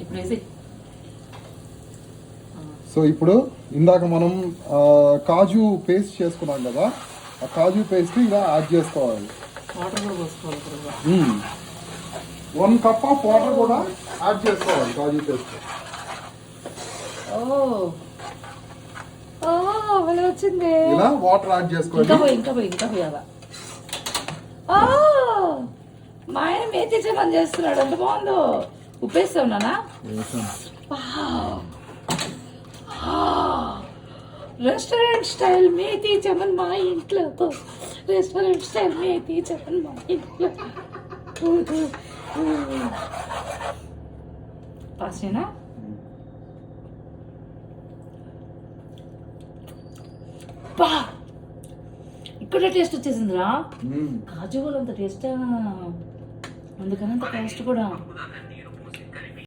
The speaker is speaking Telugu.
ఇప్పుడు వేసి. సో ఇప్పుడు ఇందాక మనం కాజు పేస్ట్ చేసుకున్నాం కదా, ఆ కాజు పేస్ట్ ఇలా యాడ్ చేసుకోవాలి. వాటర్ కూడా పోసుకోవాలి. 1 కప్ ఆఫ్ వాటర్ కూడా యాడ్ చేసుకోవాలి కాజు పేస్ట్. భలే వచ్చింది. ఇలా వాటర్ యాడ్ చేసుకోవాలి. ఇంకా పోయాలా? మా ఆయన మేతి చమన్ చేస్తున్నాడు, ఎంత బాగుందో. ఉప్పేస్తావు నానా? రెస్టారెంట్ స్టైల్ మేతి చమన్ మా ఇంట్లో. రెస్టారెంట్ స్టైల్ మేతి చమన్ మా ఇంట్లో. పాసేనా? బా ఇక్కడ టేస్ట్ వచ్చేసిందిరా. కాజు కూడా అంత టేస్ట్, అందుకని అంత టేస్ట్ కూడా.